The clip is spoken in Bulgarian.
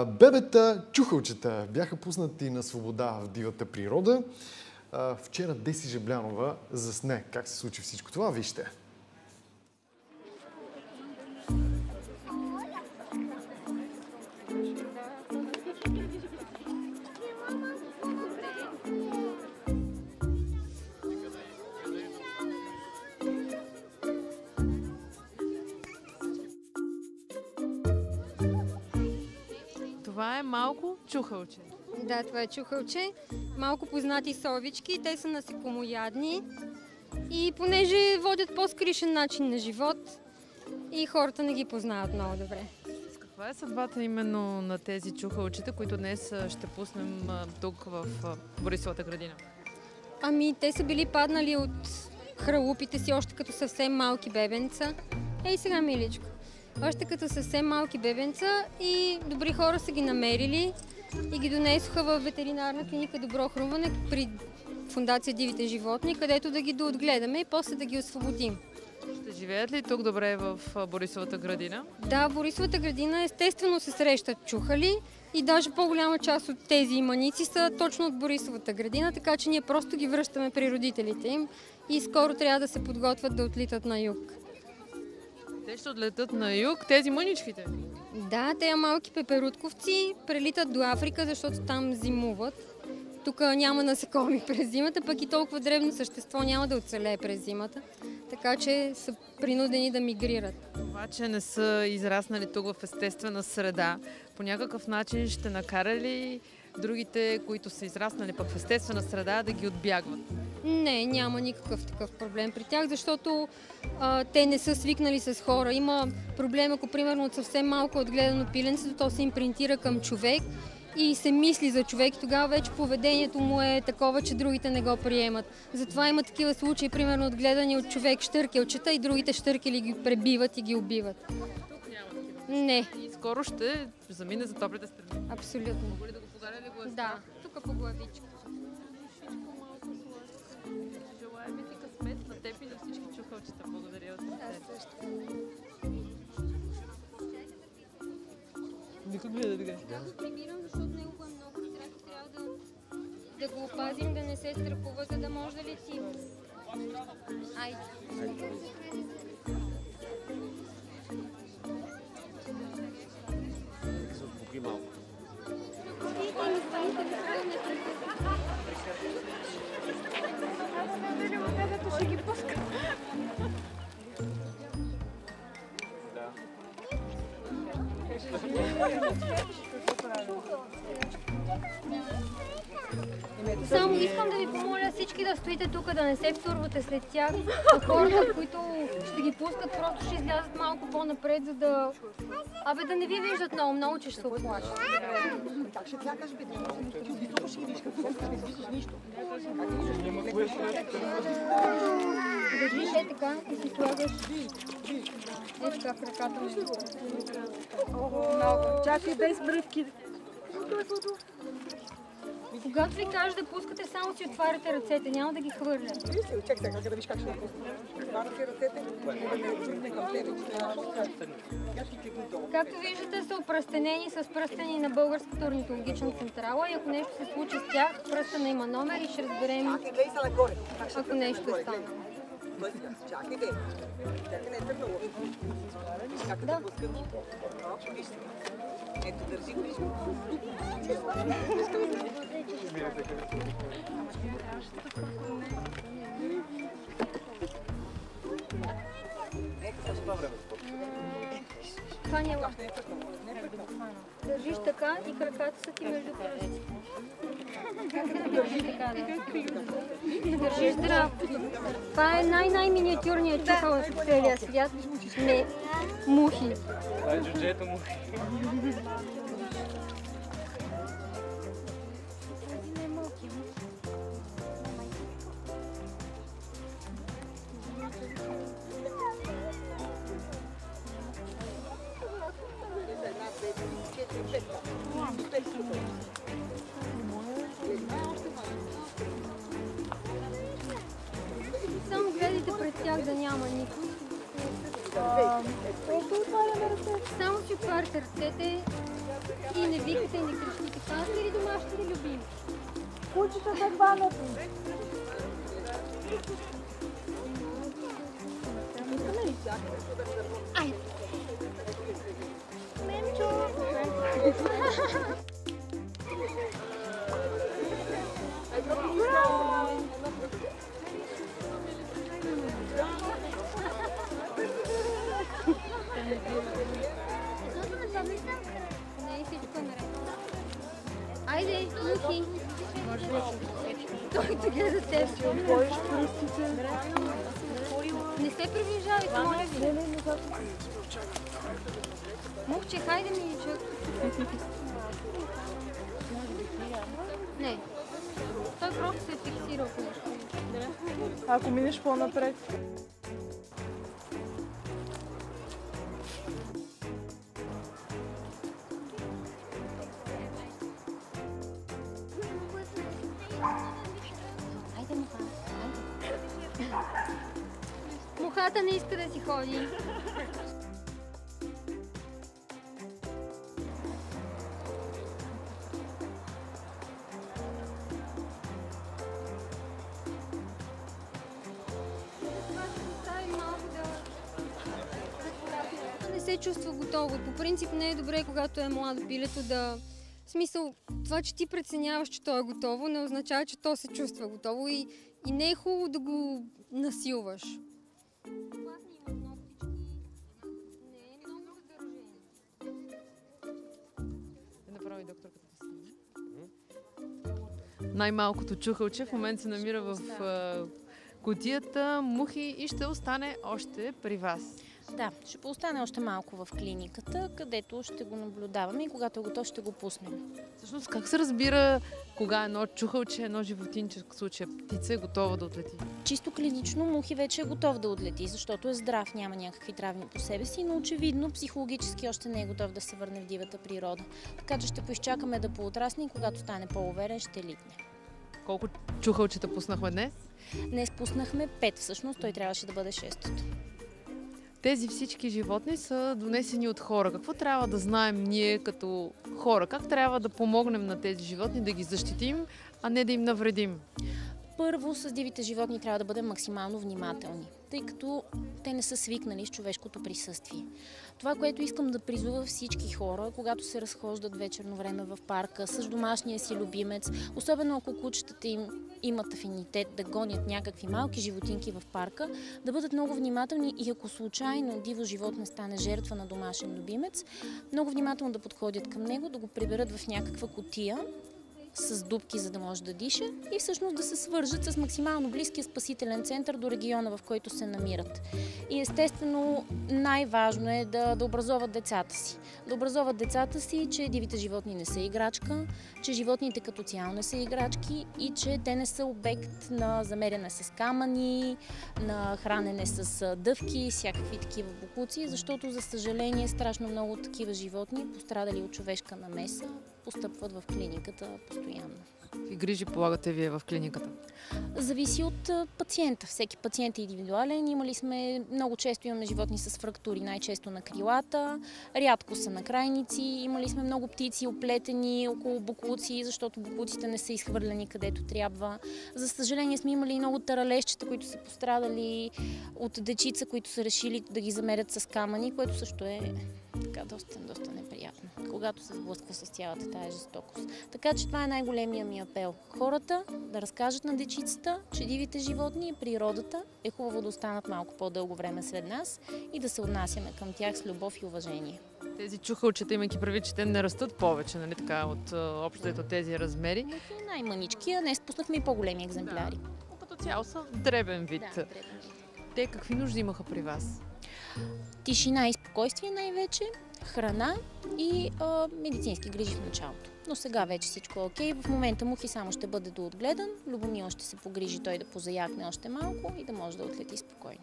Бебета чухалчета бяха пуснати на свобода в дивата природа. Вчера Деси Жаблянова засне. Как се случи всичко това? Вижте. Това е малко чухалче. Да, това е чухалче. Малко познати совички. Те са насекомоядни. И понеже водят по-скришен начин на живот, и хората не ги познават много добре. Каква е съдбата именно на тези чухалчета, които днес ще пуснем тук в Борисовата градина? Ами, те са били паднали от хралупите си още като съвсем малки бебенца. Ей сега, миличко. Още като съвсем малки бебенца и добри хора са ги намерили и ги донесоха в ветеринарна клиника Добро хрумване при Фондация Дивите животни, където да ги доотгледаме и после да ги освободим. Ще живеят ли тук добре в Борисовата градина? Да, в Борисовата градина естествено се срещат чухали и даже по-голяма част от тези иманици са точно от Борисовата градина, така че ние просто ги връщаме при родителите им и скоро трябва да се подготвят да отлитат на юг. Те ще отлетат на юг, тези мъничките? Да, тези малки пеперутковци прелитат до Африка, защото там зимуват. Тук няма насекоми през зимата, пък и толкова древно същество няма да оцелее през зимата. Така че са принудени да мигрират. Това, че не са израснали тук в естествена среда, по някакъв начин ще накара ли другите, които са израснали пък в естествена среда, да ги отбягват? Не, няма никакъв такъв проблем при тях, защото те не са свикнали с хора. Има проблем, ако примерно от съвсем малко отгледано пиленцето, то се импринтира към човек и се мисли за човек и тогава вече поведението му е такова, че другите не го приемат. Затова има такива случаи, примерно отгледани от човек щъркелчета и другите щъркели ги пребиват и ги убиват. Тук няма такива. Не. И скоро ще замине за топлите страни. Абсолютно. Мога ли да го подаря ли го е? Да, тук по главичка. Желаем ти късмет на теб и на всички чухалчета. Благодаря от теб. Аз също. Никой гледа така. Да го прибирам, защото него е много страх и трябва да го опазим, да не се страхува, за да може да лети. Айде. Ще ги пуска. Само искам да ви помоля всички да стоите тук, да не се втурвате след тях. А хората, които ще ги пускат, просто ще излязат малко по-напред, за да... Абе, да не ви виждат много, че ще се оплашат. Как ще клякаш, бе? Високо ще ги виж, какво ще не виждаш нищо. Държиш е така и си слагаш е така в ръката ми. Много. Чакай без бръвки. Когато ви кажа да пускате, само си отваряте ръцете, няма да ги хвърляте. Чакай сега, да виж как ще напусна. Отваря си ръцете, не към тебе. Както виждате, са опръстенени с пръстени на Българската орнитологична централа и ако нещо се случи с тях, пръстена има номер и ще разберем, ако нещо стане. Чакай, бе. Чакай, не е тръгнало. Чакай да пускам. Виж сега. Ето, държи го, виж го. Това не е лапа. Държиш така и краката са ти между пръсти. Държиш така, да. Държиш здрав. Това е най-миниатюрният чухал в целия свят. Не, мухи. Това е джуджето мухи. Само гледайте пред тях да няма никой. Само си отваряте ръцете И не викате и не крещите. Това сте ли домашните любими? Кучетата хванати. Ай! Мемчо! Не, всичко е наред. Айде, Мухи! Той те гледа теб. Не се приближавайте, моля ви. Мухче, хайде миличък. Не. Той просто се е фиксирал по нещо. Ако минеш по-напред. Айде, Муха. Мухата не иска да си ходи. Не се чувства готово. По принцип не е добре, когато е младо пилето да... В смисъл, това, че ти преценяваш, че то е готово, не означава, че то се чувства готово и не е хубаво да го насилваш. Направи докторката да снима. Най-малкото чухалче в момента се намира в кутията Мухи и ще остане още при вас. Да, ще остане още малко в клиниката, където ще го наблюдаваме и когато е готов, ще го пуснем. Всъщност как се разбира кога едно чухалче, едно животинче, в случая птица, е готова да отлети? Чисто клинично Мухи вече е готов да отлети, защото е здрав, няма някакви травми по себе си, но очевидно психологически още не е готов да се върне в дивата природа. Така че ще поизчакаме да поотрасне и когато стане по-уверен, ще литне. Колко чухалчета пуснахме днес? Днес пуснахме 5, всъщност той трябваше да бъде 6-то. Тези всички животни са донесени от хора. Какво трябва да знаем ние като хора? Как трябва да помогнем на тези животни, да ги защитим, а не да им навредим? Първо, с дивите животни трябва да бъдем максимално внимателни, тъй като те не са свикнали с човешкото присъствие. Това, което искам да призова всички хора, когато се разхождат вечерно време в парка с домашния си любимец, особено ако кучетата им имат афинитет да гонят някакви малки животинки в парка, да бъдат много внимателни и ако случайно диво животно стане жертва на домашен любимец, много внимателно да подходят към него, да го приберат в някаква кутия с дупки, за да може да диша и всъщност да се свържат с максимално близкия спасителен център до региона, в който се намират. И естествено най-важно е да образоват децата си. Да образоват децата си, че дивите животни не са играчка, че животните като цяло не са играчки и че те не са обект на замеряне с камъни, на хранене с дъвки, всякакви такива боклуци, защото за съжаление страшно много такива животни, пострадали от човешка намеса, постъпват в клиниката постоянно. Какви грижи полагате вие в клиниката? Зависи от пациента. Всеки пациент е индивидуален. Много често имаме животни с фрактури, най-често на крилата, рядко са на крайници. Имали сме много птици оплетени около боклуци, защото боклуците не са изхвърлени където трябва. За съжаление сме имали много таралежчета, които са пострадали от дечица, които са решили да ги замерят с камъни, което също е така доста неприятно, когато се сблъсква с цялата тая жестокост. Така че това е най-големия ми апел. Хората да разкажат на дечицата, че дивите животни и природата е хубаво да останат малко по-дълго време сред нас и да се отнасяме към тях с любов и уважение. Тези чухалчета, имайки прави, че те не растат повече, нали така, от общото тези размери. Но са най-манички, а днес пуснахме и по-големи екземпляри. Но като цяло са дребен вид. Да, дребен вид. Те какви нужди имаха при вас? Тишина и спокойствие най-вече, храна и медицински грижи в началото. Но сега вече всичко е окей. В момента Мухи само ще бъде доотгледан, Любомил ще се погрижи той да позаякне още малко и да може да отлети спокойно.